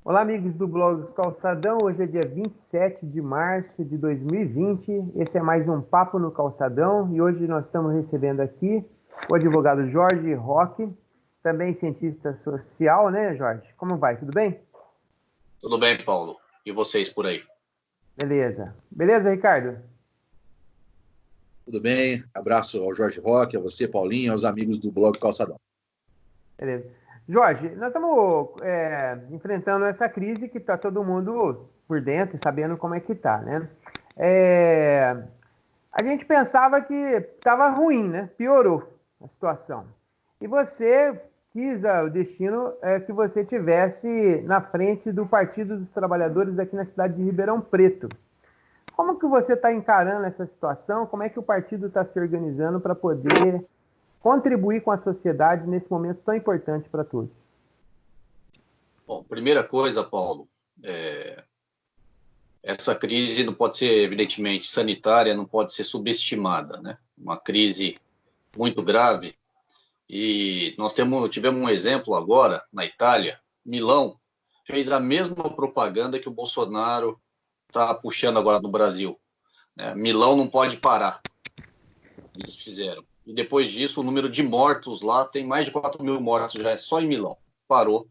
Olá, amigos do blog Calçadão. Hoje é dia 27 de março de 2020. Esse é mais um Papo no Calçadão e hoje nós estamos recebendo aqui o advogado Jorge Roque, também cientista social, né, Jorge? Como vai? Tudo bem? Tudo bem, Paulo? E vocês por aí? Beleza. Beleza, Ricardo? Tudo bem? Abraço ao Jorge Roque, a você, Paulinho, aos amigos do blog Calçadão. Beleza. Jorge, nós estamos enfrentando essa crise que está todo mundo por dentro, sabendo como é que está, né? É, a gente pensava que estava ruim, né? Piorou a situação. E você quis, o destino é que você tivesse na frente do Partido dos Trabalhadores aqui na cidade de Ribeirão Preto. Como que você está encarando essa situação? Como é que o partido está se organizando para poder contribuir com a sociedade nesse momento tão importante para todos? Bom, primeira coisa, Paulo, essa crise não pode ser, evidentemente, sanitária, não pode ser subestimada, né? Uma crise muito grave. E nós tivemos um exemplo agora, na Itália. Milão fez a mesma propaganda que o Bolsonaro está puxando agora no Brasil, né? Milão não pode parar. Eles fizeram. E depois disso, o número de mortos lá tem mais de 4 mil mortos já, só em Milão. Parou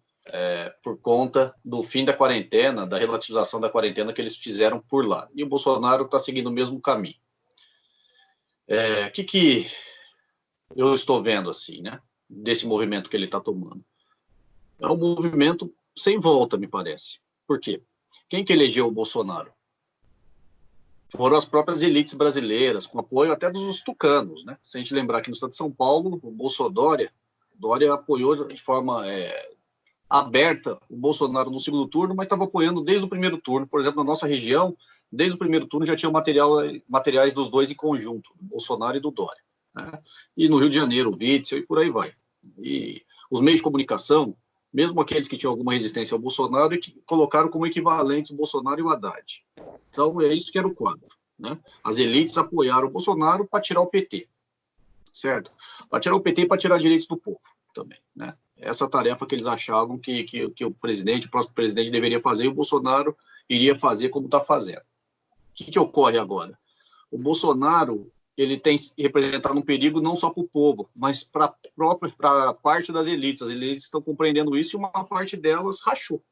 por conta do fim da quarentena, da relativização da quarentena que eles fizeram por lá. E o Bolsonaro está seguindo o mesmo caminho. O que eu estou vendo assim, né, desse movimento que ele está tomando? É um movimento sem volta, me parece. Por quê? Quem que elegeu o Bolsonaro? Foram as próprias elites brasileiras, com apoio até dos tucanos, né? Se a gente lembrar que no estado de São Paulo, o Dória apoiou de forma aberta o Bolsonaro no segundo turno, mas estava apoiando desde o primeiro turno. Por exemplo, na nossa região, desde o primeiro turno já tinha materiais dos dois em conjunto, do Bolsonaro e do Dória, né? E no Rio de Janeiro, o Witzel e por aí vai. E os meios de comunicação, mesmo aqueles que tinham alguma resistência ao Bolsonaro, que colocaram como equivalentes o Bolsonaro e o Haddad. Então, é isso que era o quadro, né? As elites apoiaram o Bolsonaro para tirar o PT, certo? Para tirar o PT e para tirar direitos do povo também, né? Essa tarefa que eles achavam que o presidente, o próximo presidente deveria fazer, e o Bolsonaro iria fazer como está fazendo. O que ocorre agora? O Bolsonaro, ele tem representado um perigo não só para o povo, mas para a parte das elites. As elites estão compreendendo isso e uma parte delas rachou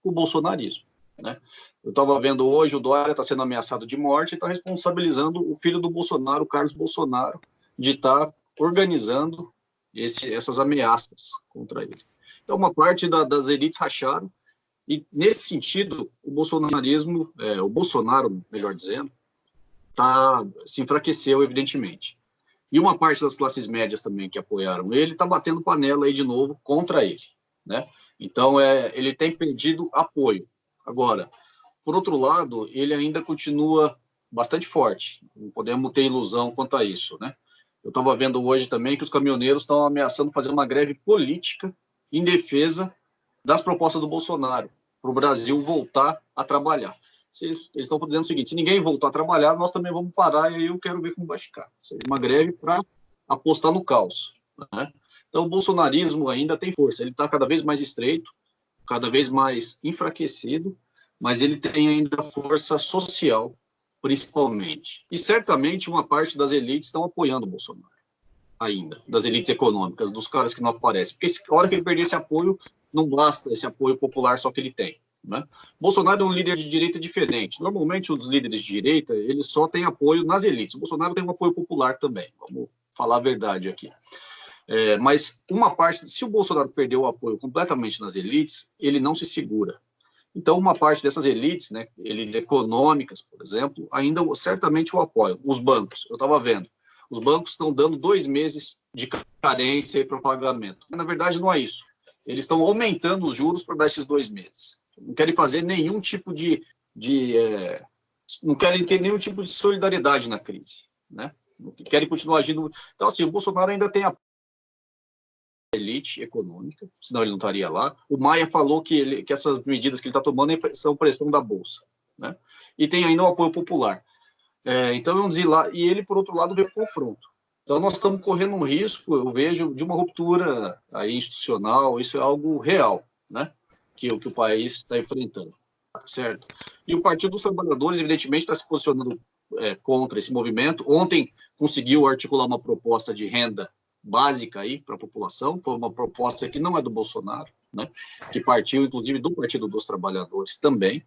o bolsonarismo, né? Eu estava vendo hoje, o Dória está sendo ameaçado de morte e está responsabilizando o filho do Bolsonaro, o Carlos Bolsonaro, de estar organizando essas ameaças contra ele. Então, uma parte das elites racharam, e nesse sentido, o bolsonarismo, o Bolsonaro, melhor dizendo, se enfraqueceu, evidentemente. E uma parte das classes médias também que apoiaram ele está batendo panela aí de novo contra ele, né? Então, ele tem perdido apoio. Agora, por outro lado, ele ainda continua bastante forte. Não podemos ter ilusão quanto a isso, né? Eu estava vendo hoje também que os caminhoneiros estão ameaçando fazer uma greve política em defesa das propostas do Bolsonaro, para o Brasil voltar a trabalhar. Eles estão dizendo o seguinte: se ninguém voltar a trabalhar, nós também vamos parar, e aí eu quero ver como vai ficar. Seja uma greve para apostar no caos, né? Então, o bolsonarismo ainda tem força, ele está cada vez mais estreito, cada vez mais enfraquecido, mas ele tem ainda força social, principalmente. E certamente uma parte das elites estão apoiando o Bolsonaro, ainda, das elites econômicas, dos caras que não aparecem. Porque a hora que ele perder esse apoio, não basta esse apoio popular só que ele tem, né? Bolsonaro é um líder de direita diferente. Normalmente, os líderes de direita, eles só têm apoio nas elites. O Bolsonaro tem um apoio popular também, vamos falar a verdade aqui. Mas uma parte, se o Bolsonaro perder o apoio completamente nas elites, ele não se segura. Então, uma parte dessas elites, né, elites econômicas, por exemplo, ainda certamente o apoiam. Os bancos, eu estava vendo, os bancos estão dando 2 meses de carência para pagamento. Mas, na verdade, não é isso. Eles estão aumentando os juros para dar esses 2 meses. Não querem fazer nenhum tipo não querem ter nenhum tipo de solidariedade na crise, né? Querem continuar agindo. Então, assim, o Bolsonaro ainda tem a elite econômica, senão ele não estaria lá. O Maia falou que essas medidas que ele está tomando são pressão da Bolsa, né? E tem ainda o apoio popular. Então, vamos dizer lá, e ele, por outro lado, vê o confronto. Então, nós estamos correndo um risco, eu vejo, de uma ruptura aí institucional, isso é algo real, né? que o país está enfrentando, certo? E o Partido dos Trabalhadores, evidentemente, está se posicionando contra esse movimento. Ontem conseguiu articular uma proposta de renda básica aí para a população, foi uma proposta que não é do Bolsonaro, né? Que partiu, inclusive, do Partido dos Trabalhadores também,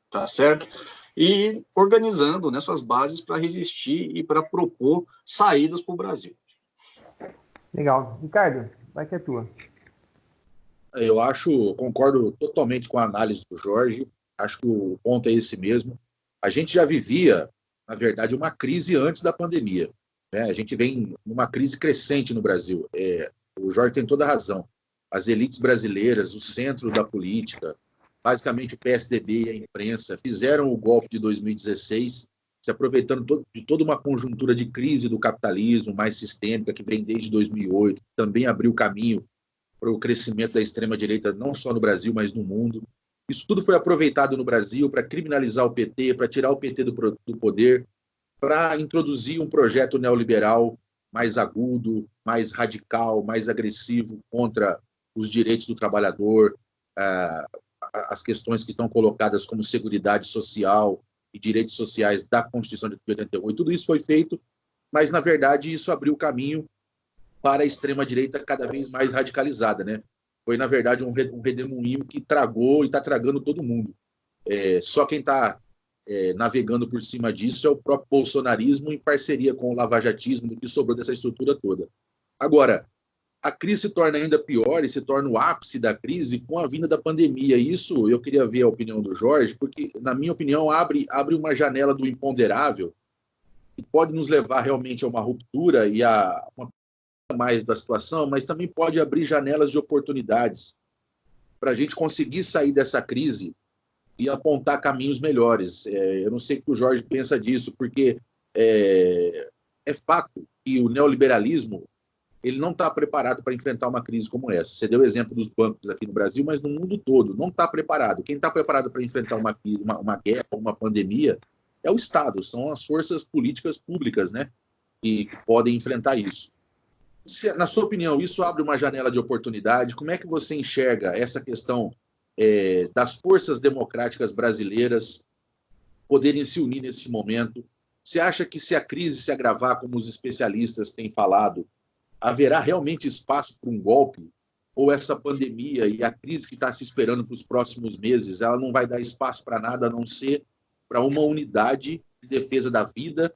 tá certo? E organizando, né, suas bases para resistir e para propor saídas para o Brasil. Legal. Ricardo, vai que é tua. Eu concordo totalmente com a análise do Jorge, acho que o ponto é esse mesmo. A gente já vivia, na verdade, uma crise antes da pandemia, né? A gente vem numa crise crescente no Brasil. O Jorge tem toda a razão. As elites brasileiras, o centro da política, basicamente o PSDB e a imprensa, fizeram o golpe de 2016, se aproveitando de toda uma conjuntura de crise do capitalismo mais sistêmica, que vem desde 2008, também abriu caminho para o crescimento da extrema-direita, não só no Brasil, mas no mundo. Isso tudo foi aproveitado no Brasil para criminalizar o PT, para tirar o PT do poder, para introduzir um projeto neoliberal mais agudo, mais radical, mais agressivo contra os direitos do trabalhador, as questões que estão colocadas como seguridade social e direitos sociais da Constituição de 88. Tudo isso foi feito, mas, na verdade, isso abriu caminho para a extrema-direita cada vez mais radicalizada, né? Foi, na verdade, um redemoinho que tragou e está tragando todo mundo. Só quem está navegando por cima disso é o próprio bolsonarismo em parceria com o lavajatismo, do que sobrou dessa estrutura toda. Agora, a crise se torna ainda pior e se torna o ápice da crise com a vinda da pandemia. Isso eu queria ver a opinião do Jorge, porque, na minha opinião, abre uma janela do imponderável que pode nos levar realmente a uma ruptura e a uma mais da situação, mas também pode abrir janelas de oportunidades para a gente conseguir sair dessa crise e apontar caminhos melhores. Eu não sei o que o Jorge pensa disso, porque é fato que o neoliberalismo ele não está preparado para enfrentar uma crise como essa. Você deu o exemplo dos bancos aqui no Brasil, mas no mundo todo não está preparado. Quem está preparado para enfrentar uma guerra, uma pandemia, é o Estado, são as forças políticas públicas, né, que podem enfrentar isso. Na sua opinião, isso abre uma janela de oportunidade? Como é que você enxerga essa questão das forças democráticas brasileiras poderem se unir nesse momento? Você acha que se a crise se agravar, como os especialistas têm falado, haverá realmente espaço para um golpe? Ou essa pandemia e a crise que está se esperando para os próximos meses, ela não vai dar espaço para nada, a não ser para uma unidade de defesa da vida,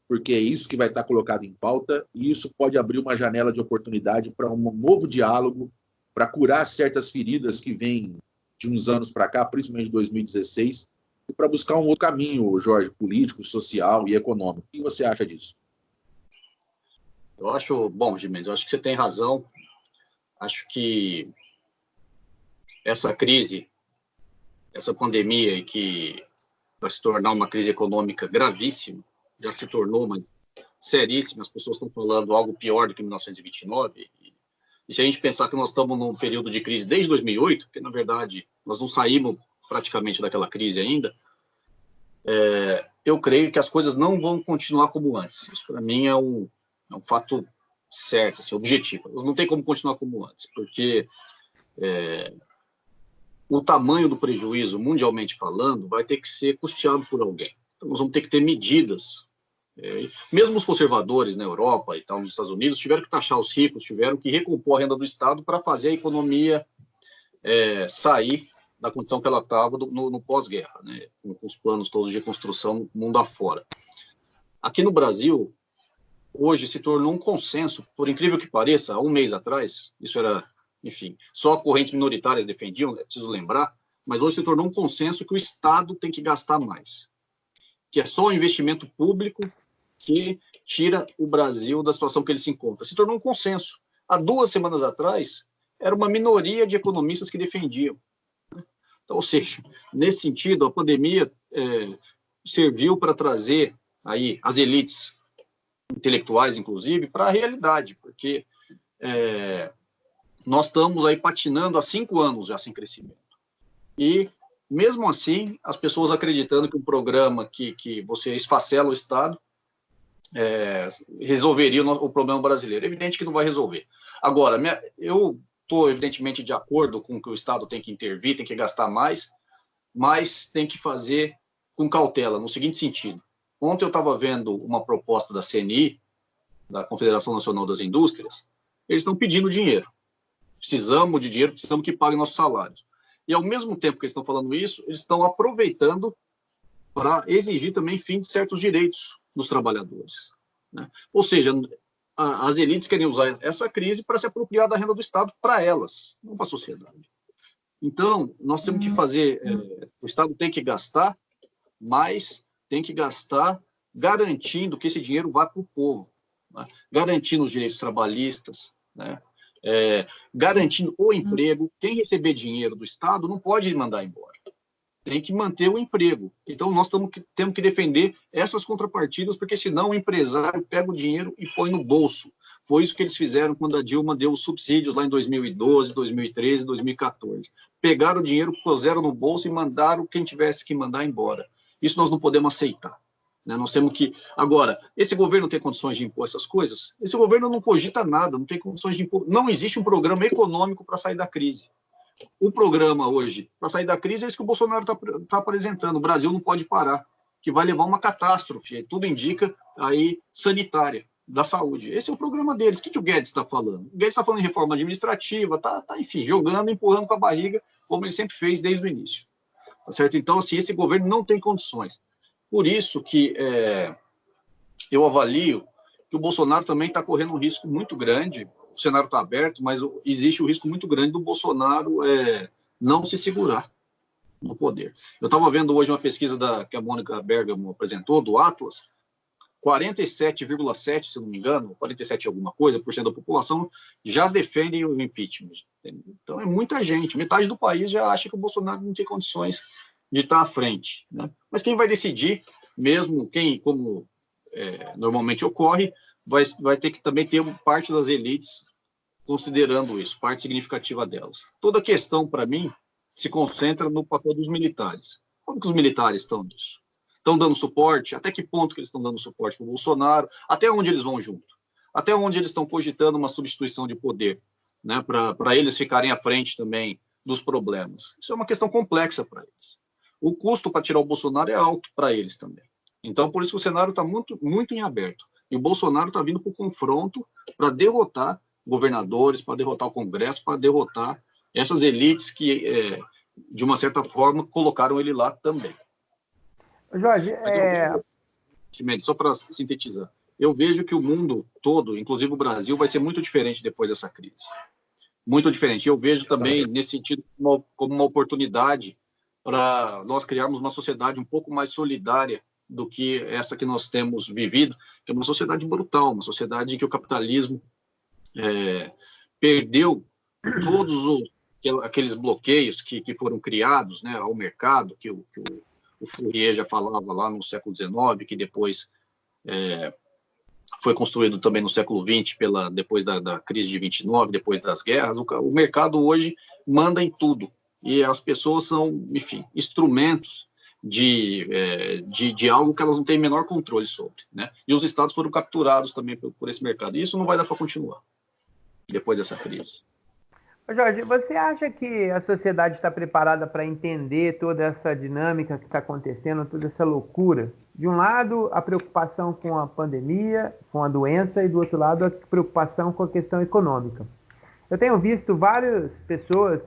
porque é isso que vai estar colocado em pauta, e isso pode abrir uma janela de oportunidade para um novo diálogo, para curar certas feridas que vêm de uns anos para cá, principalmente de 2016, e para buscar um outro caminho, Jorge, político, social e econômico. O que você acha disso? Eu acho, bom, Gimenez, eu acho que você tem razão. Acho que essa crise, essa pandemia, que vai se tornar uma crise econômica gravíssima, já se tornou uma seríssima, as pessoas estão falando algo pior do que 1929, e se a gente pensar que nós estamos num período de crise desde 2008, porque, na verdade, nós não saímos praticamente daquela crise ainda, eu creio que as coisas não vão continuar como antes. Isso, para mim, é um fato certo, assim, objetivo. Elas não têm como continuar como antes, porque o tamanho do prejuízo, mundialmente falando, vai ter que ser custeado por alguém. Então, nós vamos ter que ter medidas. Mesmo os conservadores na Europa e tal, nos Estados Unidos, tiveram que taxar os ricos, tiveram que recompor a renda do Estado para fazer a economia sair da condição que ela estava no pós-guerra, né, com os planos todos de reconstrução mundo afora. Aqui no Brasil, hoje se tornou um consenso, por incrível que pareça, há um mês atrás, isso era, enfim, só correntes minoritárias defendiam, é preciso lembrar, mas hoje se tornou um consenso que o Estado tem que gastar mais, que é só o investimento público que tira o Brasil da situação que ele se encontra. Se tornou um consenso. Há 2 semanas atrás, era uma minoria de economistas que defendiam. Então, ou seja, nesse sentido, a pandemia serviu para trazer aí as elites intelectuais, inclusive, para a realidade, porque nós estamos aí patinando há 5 anos já sem crescimento. E, mesmo assim, as pessoas acreditando que um programa que você esfacela o Estado resolveria o problema brasileiro. É evidente que não vai resolver. Agora, eu estou, evidentemente, de acordo com que o Estado tem que intervir, tem que gastar mais, mas tem que fazer com cautela, no seguinte sentido. Ontem eu estava vendo uma proposta da CNI, da Confederação Nacional das Indústrias, eles estão pedindo dinheiro. Precisamos de dinheiro, precisamos que paguem nossos salários. E, ao mesmo tempo que eles estão falando isso, eles estão aproveitando para exigir também fim de certos direitos dos trabalhadores, né? Ou seja, as elites querem usar essa crise para se apropriar da renda do Estado para elas, não para a sociedade. Então, nós temos que fazer, o Estado tem que gastar, mas tem que gastar garantindo que esse dinheiro vá para o povo, né? Garantindo os direitos trabalhistas, né? Garantindo o emprego. Quem receber dinheiro do Estado não pode mandar embora, tem que manter o emprego. Então, nós temos que defender essas contrapartidas, porque senão o empresário pega o dinheiro e põe no bolso. Foi isso que eles fizeram quando a Dilma deu os subsídios lá em 2012, 2013, 2014. Pegaram o dinheiro, puseram no bolso e mandaram quem tivesse que mandar embora. Isso nós não podemos aceitar, né? Nós temos que... Agora, esse governo tem condições de impor essas coisas? Esse governo não cogita nada, não tem condições de impor. Não existe um programa econômico para sair da crise. O programa hoje, para sair da crise, é isso que o Bolsonaro está apresentando. O Brasil não pode parar, que vai levar uma catástrofe, tudo indica, aí, sanitária, da saúde. Esse é o programa deles. O que o Guedes está falando? O Guedes está falando em reforma administrativa, enfim, jogando, empurrando com a barriga, como ele sempre fez desde o início. Tá certo? Então, assim, esse governo não tem condições. Por isso que eu avalio que o Bolsonaro também está correndo um risco muito grande. O cenário está aberto, mas existe um risco muito grande do Bolsonaro não se segurar no poder. Eu estava vendo hoje uma pesquisa que a Mônica Bergamo apresentou, do Atlas, 47,7%, se não me engano, 47 alguma coisa, por cento da população já defendem o impeachment. Então é muita gente, metade do país já acha que o Bolsonaro não tem condições de estar à frente, né? Mas quem vai decidir, mesmo como normalmente ocorre, vai ter que também ter parte das elites considerando isso, parte significativa delas. Toda a questão, para mim, se concentra no papel dos militares. Como que os militares estão nisso? Estão dando suporte? Até que ponto que eles estão dando suporte para o Bolsonaro? Até onde eles vão junto? Até onde eles estão cogitando uma substituição de poder, né, para eles ficarem à frente também dos problemas? Isso é uma questão complexa para eles. O custo para tirar o Bolsonaro é alto para eles também. Então, por isso que o cenário está muito, muito em aberto. E o Bolsonaro está vindo para o confronto para derrotar governadores, para derrotar o Congresso, para derrotar essas elites que, de uma certa forma, colocaram ele lá também. Jorge, só para sintetizar, eu vejo que o mundo todo, inclusive o Brasil, vai ser muito diferente depois dessa crise. Muito diferente. Eu vejo também, nesse sentido, como uma oportunidade para nós criarmos uma sociedade um pouco mais solidária do que essa que nós temos vivido, que é uma sociedade brutal, uma sociedade em que o capitalismo perdeu todos aqueles bloqueios que foram criados, né, ao mercado, que o Fourier já falava lá no século XIX, que depois foi construído também no século XX, depois da crise de 29, depois das guerras. O mercado hoje manda em tudo, e as pessoas são, enfim, instrumentos de algo que elas não têm menor controle sobre, né? E os estados foram capturados também por esse mercado, e isso não vai dar para continuar depois dessa crise. Jorge, você acha que a sociedade está preparada para entender toda essa dinâmica que está acontecendo, toda essa loucura? De um lado, a preocupação com a pandemia, com a doença, e do outro lado, a preocupação com a questão econômica. Eu tenho visto várias pessoas,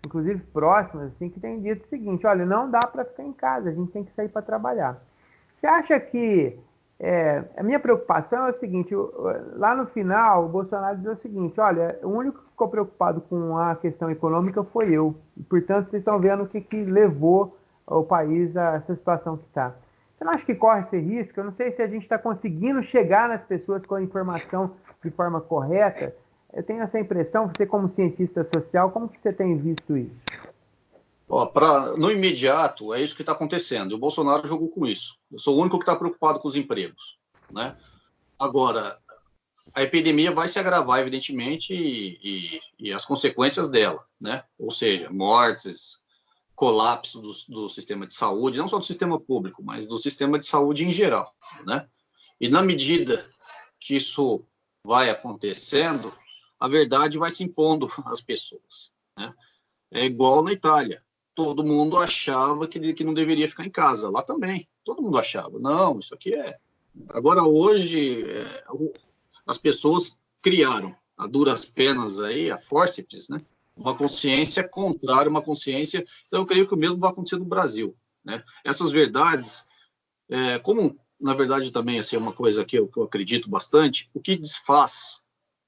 inclusive próximas, assim, que têm dito o seguinte: olha, não dá para ficar em casa, a gente tem que sair para trabalhar. Você acha que... a minha preocupação é o seguinte: lá no final, o Bolsonaro diz o seguinte: olha, o único que ficou preocupado com a questão econômica foi eu. E, portanto, vocês estão vendo o que levou o país a essa situação que está. Você não acha que corre esse risco? Eu não sei se a gente está conseguindo chegar nas pessoas com a informação de forma correta. Eu tenho essa impressão, você como cientista social, como que você tem visto isso? No imediato, é isso que está acontecendo. O Bolsonaro jogou com isso. Eu sou o único que está preocupado com os empregos, né? Agora, a epidemia vai se agravar, evidentemente, e as consequências dela, né? Ou seja, mortes, colapso do sistema de saúde, não só do sistema público, mas do sistema de saúde em geral, né? E na medida que isso vai acontecendo, a verdade vai se impondo às pessoas, né? É igual na Itália. Todo mundo achava que não deveria ficar em casa. Lá também. Todo mundo achava. Não, isso aqui é... Agora, hoje, as pessoas criaram, a duras penas aí, a fórceps, né? Uma consciência contrária, uma consciência... Então, eu creio que o mesmo vai acontecer no Brasil, né? Essas verdades, como, na verdade, também assim, é uma coisa que eu acredito bastante, o que desfaz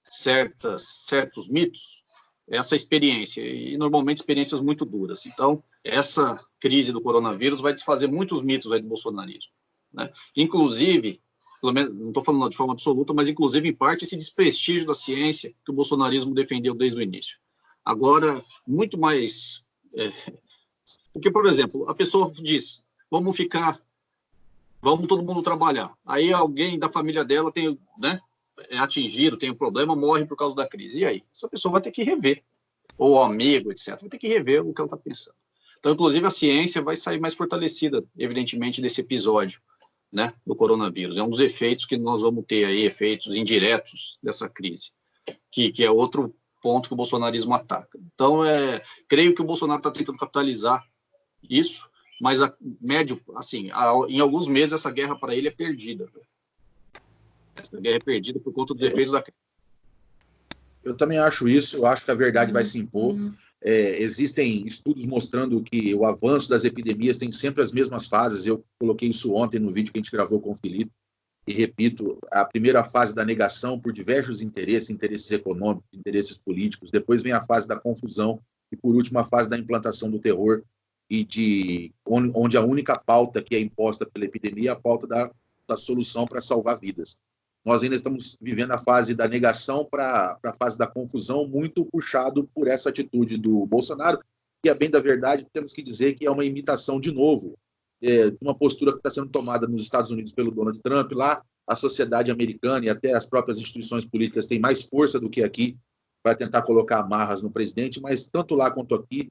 certos mitos é essa experiência, e normalmente experiências muito duras. Então, essa crise do coronavírus vai desfazer muitos mitos aí do bolsonarismo, né? Inclusive, pelo menos, não estou falando de forma absoluta, mas inclusive em parte esse desprestígio da ciência que o bolsonarismo defendeu desde o início. Agora, muito mais... porque, por exemplo, a pessoa diz, vamos todo mundo trabalhar. Aí alguém da família dela tem, né, é atingido, tem um problema, morre por causa da crise. E aí? Essa pessoa vai ter que rever, ou o amigo, etc., vai ter que rever o que ela está pensando. Então, inclusive, a ciência vai sair mais fortalecida, evidentemente, desse episódio, né, do coronavírus. É um dos efeitos que nós vamos ter aí, efeitos indiretos dessa crise, que é outro ponto que o bolsonarismo ataca. Então, creio que o Bolsonaro está tentando capitalizar isso, mas em alguns meses essa guerra para ele é perdida. Essa guerra é perdida por conta dos efeitos da crise. Eu também acho isso, eu acho que a verdade vai se impor. Existem estudos mostrando que o avanço das epidemias tem sempre as mesmas fases. Eu coloquei isso ontem no vídeo que a gente gravou com o Felipe, e repito, a primeira fase da negação por diversos interesses econômicos, interesses políticos, depois vem a fase da confusão, e por último a fase da implantação do terror, e onde a única pauta que é imposta pela epidemia é a pauta da solução para salvar vidas. Nós ainda estamos vivendo a fase da negação para a fase da confusão, muito puxado por essa atitude do Bolsonaro, que, a bem da verdade, temos que dizer que é uma imitação, de novo, de uma postura que está sendo tomada nos Estados Unidos pelo Donald Trump. Lá, a sociedade americana e até as próprias instituições políticas têm mais força do que aqui para tentar colocar amarras no presidente, mas tanto lá quanto aqui,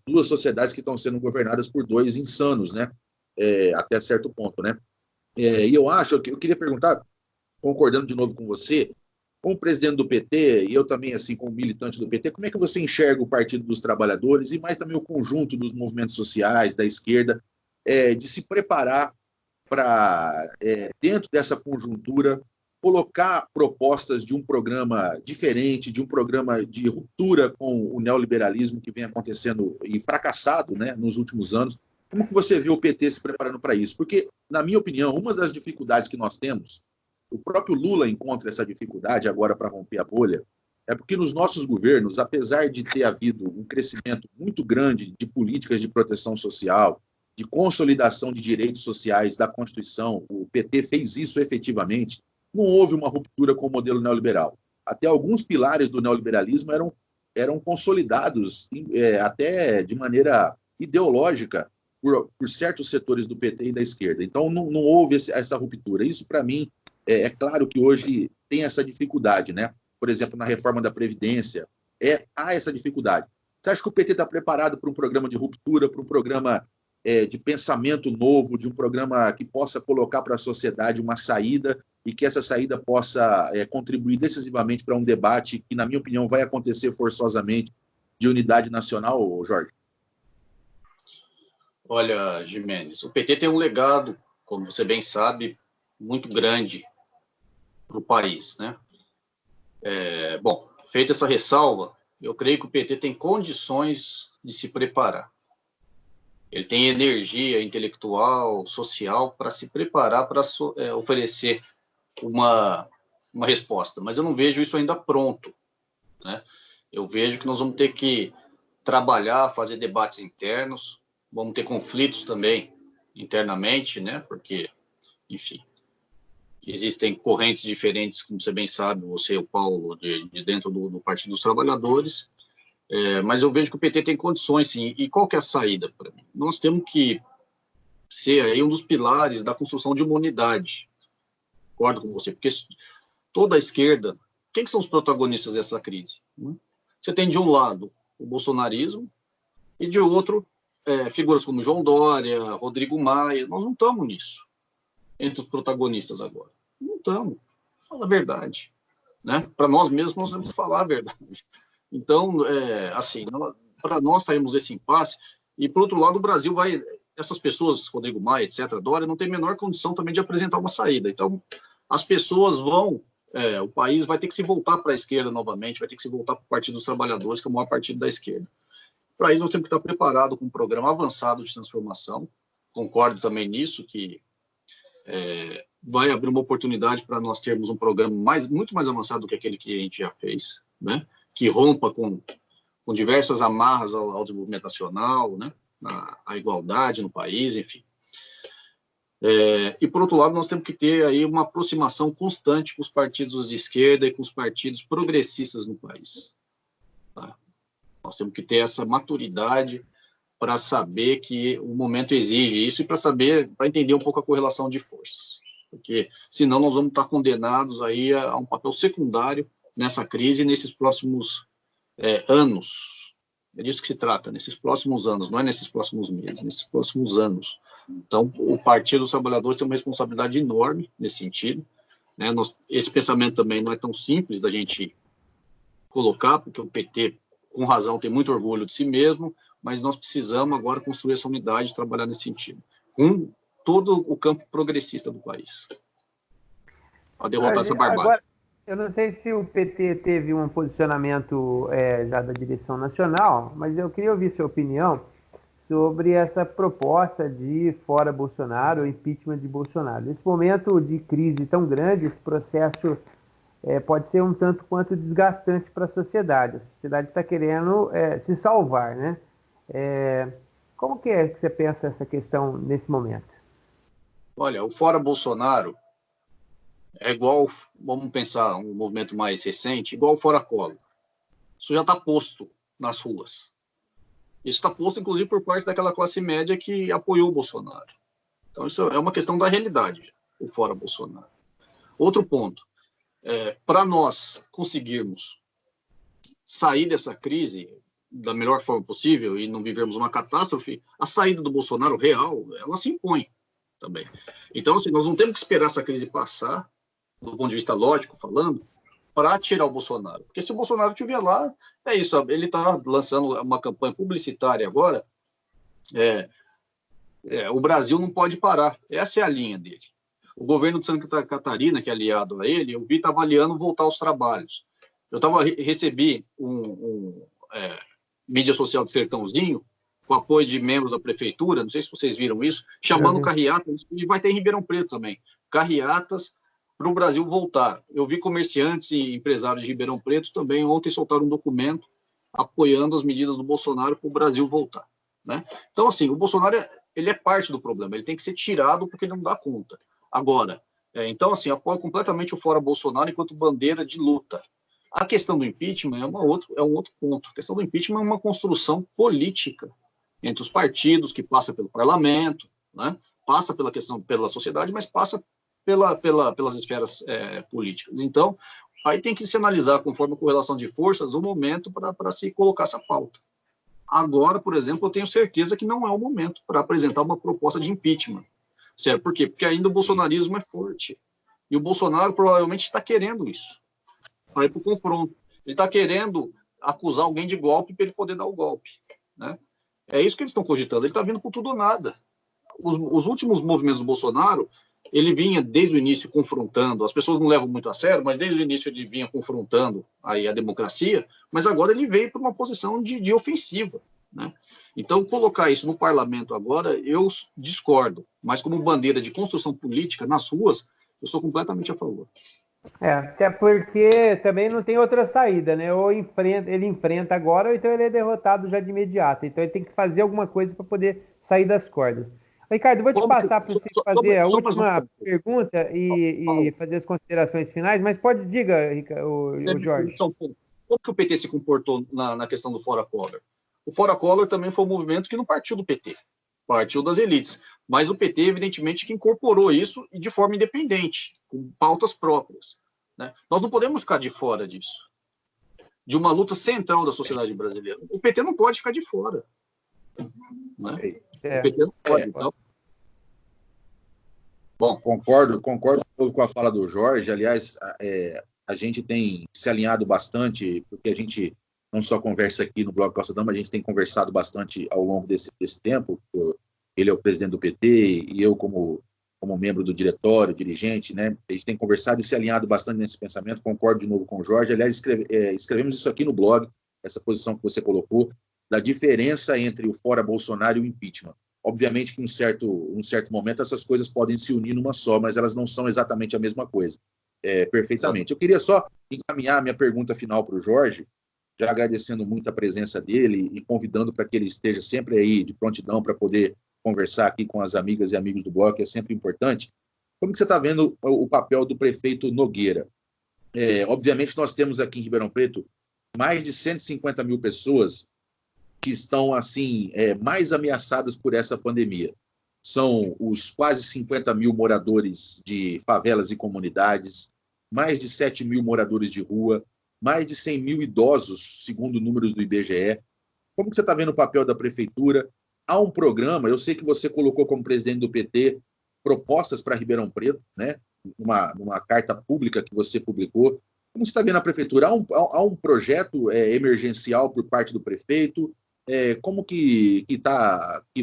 duas sociedades que estão sendo governadas por dois insanos, né? Até certo ponto, né? E eu queria perguntar, concordando de novo com você, como presidente do PT, e eu também, assim, como militante do PT, como é que você enxerga o Partido dos Trabalhadores e mais também o conjunto dos movimentos sociais, da esquerda, de se preparar para, dentro dessa conjuntura, colocar propostas de um programa diferente, de um programa de ruptura com o neoliberalismo que vem acontecendo e fracassado, né, nos últimos anos? Como que você vê o PT se preparando para isso? Porque, na minha opinião, uma das dificuldades que nós temos, o próprio Lula encontra essa dificuldade agora para romper a bolha, é porque nos nossos governos, apesar de ter havido um crescimento muito grande de políticas de proteção social, de consolidação de direitos sociais da Constituição, o PT fez isso efetivamente, não houve uma ruptura com o modelo neoliberal. Até alguns pilares do neoliberalismo eram consolidados até de maneira ideológica por certos setores do PT e da esquerda. Então, não houve essa ruptura. Isso, para mim, é claro que hoje tem essa dificuldade, né? Por exemplo, na reforma da Previdência, há essa dificuldade. Você acha que o PT está preparado para um programa de ruptura, para um programa de pensamento novo, de um programa que possa colocar para a sociedade uma saída e que essa saída possa contribuir decisivamente para um debate que, na minha opinião, vai acontecer forçosamente, de unidade nacional, Jorge? Olha, Gimenez, o PT tem um legado, como você bem sabe, muito grande para o país, né? Bom, feita essa ressalva, eu creio que o PT tem condições de se preparar. Ele tem energia intelectual, social, para se preparar para oferecer uma resposta. Mas eu não vejo isso ainda pronto, né? Eu vejo que nós vamos ter que trabalhar, fazer debates internos, vamos ter conflitos também internamente, né? Porque, enfim, existem correntes diferentes, como você bem sabe, você e o Paulo, de dentro do Partido dos Trabalhadores, mas eu vejo que o PT tem condições, sim. E qual que é a saída para mim? Nós temos que ser aí um dos pilares da construção de uma unidade. Concordo com você, porque toda a esquerda, quem que são os protagonistas dessa crise? Você tem de um lado o bolsonarismo e de outro figuras como João Dória, Rodrigo Maia. Nós não estamos nisso, entre os protagonistas agora. Não estamos, fala a verdade. né? Para nós mesmos, nós temos que falar a verdade. Então, assim, para nós sairmos desse impasse, e, por outro lado, o Brasil vai... Essas pessoas, Rodrigo Maia, etc., Dória, não tem a menor condição também de apresentar uma saída. Então, as pessoas vão... o país vai ter que se voltar para a esquerda novamente, vai ter que se voltar para o Partido dos Trabalhadores, que é o maior partido da esquerda. Para isso, nós temos que estar preparados com um programa avançado de transformação. Concordo também nisso, que vai abrir uma oportunidade para nós termos um programa muito mais avançado do que aquele que a gente já fez, né? Que rompa com diversas amarras ao desenvolvimento nacional, né? À igualdade no país, enfim. E, por outro lado, nós temos que ter aí uma aproximação constante com os partidos de esquerda e com os partidos progressistas no país. Tá? Nós temos que ter essa maturidade para saber que o momento exige isso e para entender um pouco a correlação de forças. Porque, senão, nós vamos estar condenados aí a um papel secundário nessa crise nesses próximos anos. É disso que se trata, nesses próximos anos, não é nesses próximos meses, nesses próximos anos. Então, o Partido dos Trabalhadores tem uma responsabilidade enorme nesse sentido, né? Esse pensamento também não é tão simples da gente colocar, porque o PT, com razão, tem muito orgulho de si mesmo, mas nós precisamos agora construir essa unidade e trabalhar nesse sentido, com todo o campo progressista do país, para derrotar essa barbárie. Agora, eu não sei se o PT teve um posicionamento já da direção nacional, mas eu queria ouvir sua opinião sobre essa proposta de fora Bolsonaro, o impeachment de Bolsonaro. Nesse momento de crise tão grande, esse processo pode ser um tanto quanto desgastante para a sociedade. A sociedade está querendo se salvar, né? Como que é que você pensa essa questão nesse momento? Olha, o fora Bolsonaro é igual, vamos pensar um movimento mais recente, igual o fora Collor. Isso já está posto nas ruas. Isso está posto, inclusive, por parte daquela classe média que apoiou o Bolsonaro. Então, isso é uma questão da realidade, o fora Bolsonaro. Outro ponto, para nós conseguirmos sair dessa crise da melhor forma possível e não vivermos uma catástrofe, a saída do Bolsonaro real, ela se impõe também. Então, assim, nós não temos que esperar essa crise passar, do ponto de vista lógico falando, para tirar o Bolsonaro. Porque se o Bolsonaro estiver lá, é isso, ele está lançando uma campanha publicitária agora, o Brasil não pode parar. Essa é a linha dele. O governo de Santa Catarina, que é aliado a ele, eu vi, está avaliando voltar aos trabalhos. Eu recebi mídia social do Sertãozinho, com apoio de membros da prefeitura, não sei se vocês viram isso, chamando carreatas, e vai ter em Ribeirão Preto também, carreatas para o Brasil voltar. Eu vi comerciantes e empresários de Ribeirão Preto também ontem soltaram um documento apoiando as medidas do Bolsonaro para o Brasil voltar, né? Então, assim, o Bolsonaro ele é parte do problema, ele tem que ser tirado porque ele não dá conta. Agora, então, assim, apoio completamente o fora Bolsonaro enquanto bandeira de luta. A questão do impeachment é um outro ponto. A questão do impeachment é uma construção política entre os partidos, que passa pelo parlamento, né? Passa pela sociedade, mas passa pelas esferas políticas. Então, aí tem que se analisar, conforme a correlação de forças, o momento para se colocar essa pauta. Agora, por exemplo, eu tenho certeza que não é o momento para apresentar uma proposta de impeachment. Certo? Por quê? Porque ainda o bolsonarismo é forte. E o Bolsonaro provavelmente está querendo isso, para ir para o confronto. Ele está querendo acusar alguém de golpe para ele poder dar o golpe, né? É isso que eles estão cogitando. Ele está vindo com tudo ou nada. Os últimos movimentos do Bolsonaro, ele vinha desde o início confrontando, as pessoas não levam muito a sério, mas desde o início ele vinha confrontando aí a democracia, mas agora ele veio para uma posição de ofensiva, né? Então, colocar isso no parlamento agora, eu discordo, mas como bandeira de construção política nas ruas, eu sou completamente a favor. Até porque também não tem outra saída, né? Ou ele enfrenta agora, ou então ele é derrotado já de imediato. Então ele tem que fazer alguma coisa para poder sair das cordas. Ricardo, vou te passar para você fazer a última pergunta e fazer as considerações finais, mas diga, o Jorge. Então, como que o PT se comportou na questão do Fora Collor? O Fora Collor também foi um movimento que não partiu do PT, partiu das elites. Mas o PT, evidentemente, que incorporou isso e de forma independente, com pautas próprias, né? Nós não podemos ficar de fora disso, de uma luta central da sociedade brasileira. O PT não pode ficar de fora, né? O PT não pode. Então... Bom, concordo com a fala do Jorge. Aliás, a gente tem se alinhado bastante, porque a gente não só conversa aqui no Blog Costa Dama, a gente tem conversado bastante ao longo desse tempo. Ele é o presidente do PT e eu como membro do diretório, dirigente, né? A gente tem conversado e se alinhado bastante nesse pensamento. Concordo de novo com o Jorge. Aliás, escrevemos isso aqui no blog, essa posição que você colocou, da diferença entre o fora Bolsonaro e o impeachment. Obviamente que em um certo momento essas coisas podem se unir numa só, mas elas não são exatamente a mesma coisa. Perfeitamente. Eu queria só encaminhar minha pergunta final para o Jorge, já agradecendo muito a presença dele e convidando para que ele esteja sempre aí de prontidão para poder conversar aqui com as amigas e amigos do blog, que é sempre importante. Como que você está vendo o papel do prefeito Nogueira? Obviamente, nós temos aqui em Ribeirão Preto mais de 150 mil pessoas que estão assim mais ameaçadas por essa pandemia. São os quase 50 mil moradores de favelas e comunidades, mais de 7 mil moradores de rua, mais de 100 mil idosos, segundo números do IBGE. Como que você está vendo o papel da prefeitura? Há um programa, eu sei que você colocou como presidente do PT propostas para Ribeirão Preto, né? Numa carta pública que você publicou. Como você está vendo a prefeitura? Há um projeto emergencial por parte do prefeito? Como que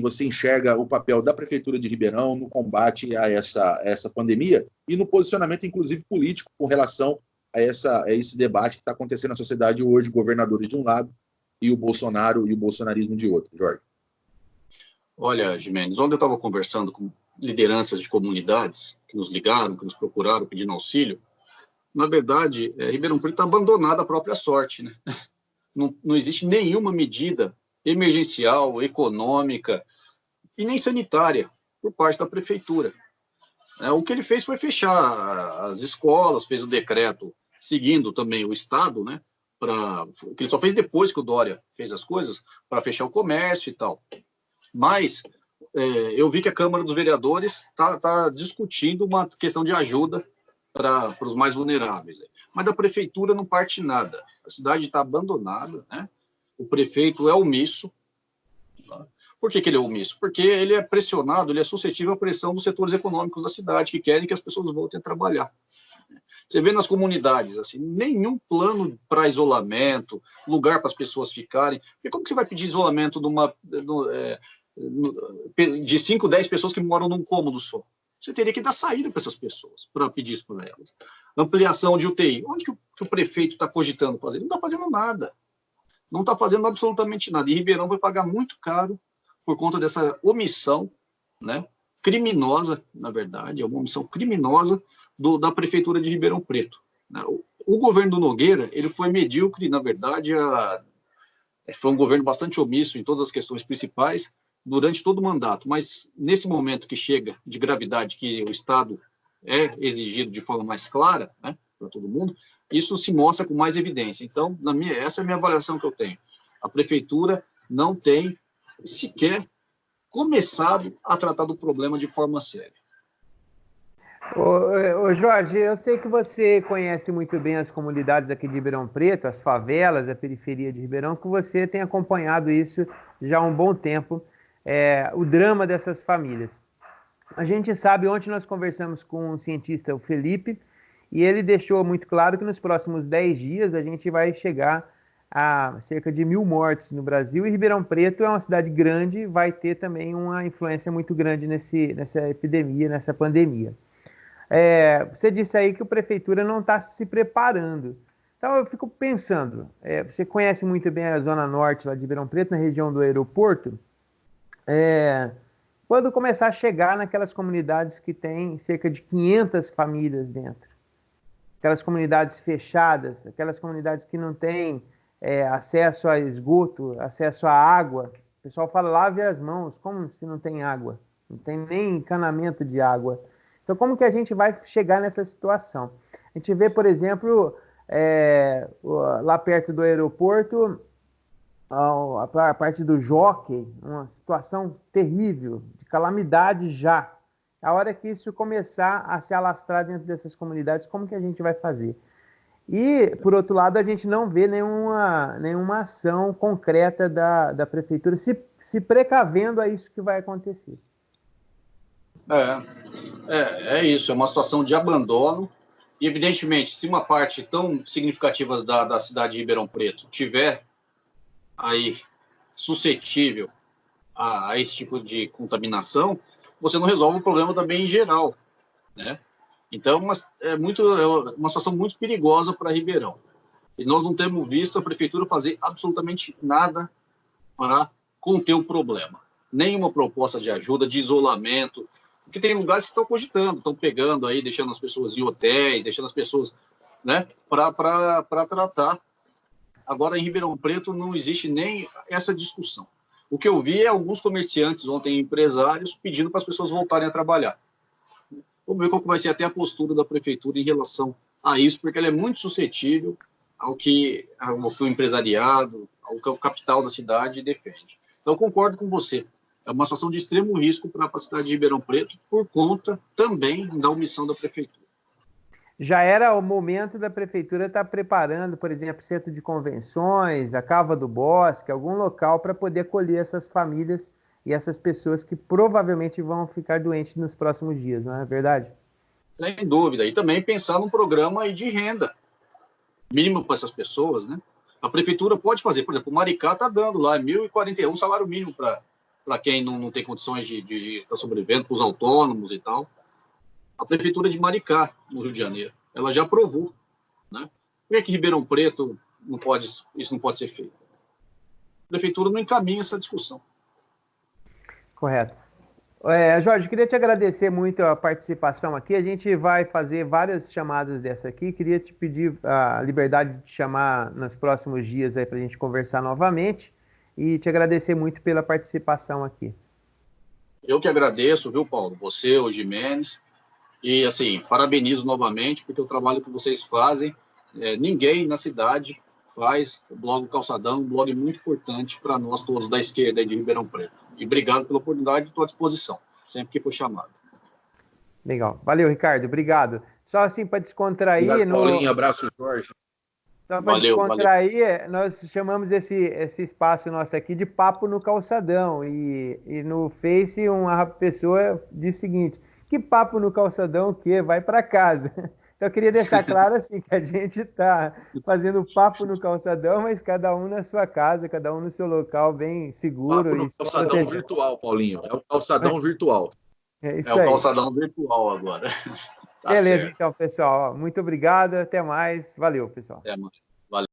você enxerga o papel da prefeitura de Ribeirão no combate a essa pandemia e no posicionamento, inclusive, político com relação a esse debate que está acontecendo na sociedade hoje, governadores de um lado e o Bolsonaro e o bolsonarismo de outro? Jorge. Olha, Gimenez, ontem eu estava conversando com lideranças de comunidades que nos ligaram, que nos procuraram pedindo auxílio. Na verdade, Ribeirão Preto está abandonado à própria sorte, né? Não existe nenhuma medida emergencial, econômica e nem sanitária por parte da prefeitura. O que ele fez foi fechar as escolas, fez o decreto seguindo também o Estado, né? Que ele só fez depois que o Dória fez as coisas, para fechar o comércio e tal. Mas eu vi que a Câmara dos Vereadores está discutindo uma questão de ajuda para os mais vulneráveis. Mas da prefeitura não parte nada. A cidade está abandonada, né? O prefeito é omisso. Por que ele é omisso? Porque ele é pressionado, ele é suscetível à pressão dos setores econômicos da cidade, que querem que as pessoas voltem a trabalhar. Você vê nas comunidades, assim, nenhum plano para isolamento, lugar para as pessoas ficarem. Porque como que você vai pedir isolamento de 5, 10 pessoas que moram num cômodo só? Você teria que dar saída para essas pessoas, para pedir isso para elas. Ampliação de UTI. Onde que o prefeito está cogitando fazer? Ele não está fazendo nada. Não está fazendo absolutamente nada. E Ribeirão vai pagar muito caro por conta dessa omissão, né, criminosa, na verdade, é uma omissão criminosa da prefeitura de Ribeirão Preto. O governo do Nogueira, ele foi medíocre, na verdade, foi um governo bastante omisso em todas as questões principais durante todo o mandato, mas nesse momento que chega de gravidade, que o Estado é exigido de forma mais clara, né, para todo mundo, isso se mostra com mais evidência. Então, essa é a minha avaliação que eu tenho. A prefeitura não tem sequer começado a tratar do problema de forma séria. Ô Jorge, eu sei que você conhece muito bem as comunidades aqui de Ribeirão Preto, as favelas, a periferia de Ribeirão, que você tem acompanhado isso já há um bom tempo, o drama dessas famílias. A gente sabe, ontem nós conversamos com um cientista, o Felipe, e ele deixou muito claro que nos próximos 10 dias a gente vai chegar a cerca de 1.000 mortes no Brasil, e Ribeirão Preto é uma cidade grande, vai ter também uma influência muito grande nessa epidemia, nessa pandemia. Você disse aí que a prefeitura não está se preparando. Então eu fico pensando, você conhece muito bem a zona norte lá de Ribeirão Preto, na região do aeroporto, quando começar a chegar naquelas comunidades que tem cerca de 500 famílias dentro, aquelas comunidades fechadas, aquelas comunidades que não têm acesso a esgoto, acesso à água. O pessoal fala, lave as mãos, como se não tem água? Não tem nem encanamento de água. Então, como que a gente vai chegar nessa situação? A gente vê, por exemplo, lá perto do aeroporto, a parte do Jockey, uma situação terrível, de calamidade já. A hora que isso começar a se alastrar dentro dessas comunidades, como que a gente vai fazer? E, por outro lado, a gente não vê nenhuma ação concreta da prefeitura se precavendo a isso que vai acontecer. É isso, é uma situação de abandono, E, evidentemente, se uma parte tão significativa da cidade de Ribeirão Preto tiver aí suscetível a esse tipo de contaminação, você não resolve o problema também em geral, né? Então, é uma situação muito perigosa para Ribeirão. E nós não temos visto a prefeitura fazer absolutamente nada para conter o problema. Nenhuma proposta de ajuda, de isolamento, porque tem lugares que estão cogitando, estão pegando aí, deixando as pessoas em hotéis, deixando as pessoas, né, para tratar. Agora, em Ribeirão Preto, não existe nem essa discussão. O que eu vi é alguns comerciantes ontem, empresários, pedindo para as pessoas voltarem a trabalhar. Vamos ver qual vai ser até a postura da prefeitura em relação a isso, porque ela é muito suscetível ao que o empresariado, ao que o capital da cidade defende. Então, eu concordo com você. É uma situação de extremo risco para a cidade de Ribeirão Preto, por conta também da omissão da prefeitura. Já era o momento da prefeitura estar preparando, por exemplo, centro de convenções, a Cava do Bosque, algum local para poder acolher essas famílias e essas pessoas que provavelmente vão ficar doentes nos próximos dias, não é verdade? Sem dúvida. E também pensar num programa aí de renda mínimo para essas pessoas, né? A prefeitura pode fazer, por exemplo, o Maricá está dando lá R$1.041 salário mínimo para quem não tem condições de estar sobrevivendo, para os autônomos e tal. A prefeitura de Maricá, no Rio de Janeiro, ela já aprovou, né? Por que Ribeirão Preto isso não pode ser feito? A prefeitura não encaminha essa discussão. Correto. Jorge, queria te agradecer muito a participação aqui. A gente vai fazer várias chamadas dessa aqui. Queria te pedir a liberdade de te chamar nos próximos dias aí para a gente conversar novamente e te agradecer muito pela participação aqui. Eu que agradeço, viu, Paulo? Você, o Gimenez, e assim, parabenizo novamente, porque o trabalho que vocês fazem, ninguém na cidade faz. O blog Calçadão, um blog muito importante para nós todos da esquerda de Ribeirão Preto. E obrigado pela oportunidade, estou à disposição, sempre que for chamado. Legal. Valeu, Ricardo. Obrigado. Só assim para descontrair... Obrigado, Paulinho. Abraço, Jorge. Só para descontrair, nós chamamos esse espaço nosso aqui de Papo no Calçadão. E no Face, uma pessoa disse o seguinte: que papo no calçadão o quê? Vai para casa. Então, eu queria deixar claro assim, que a gente está fazendo papo no calçadão, mas cada um na sua casa, cada um no seu local, bem seguro. Papo no calçadão virtual, Paulinho. É o calçadão virtual. É isso aí. É o calçadão virtual agora. Beleza, então, pessoal. Muito obrigado. Até mais. Valeu, pessoal. Até mais.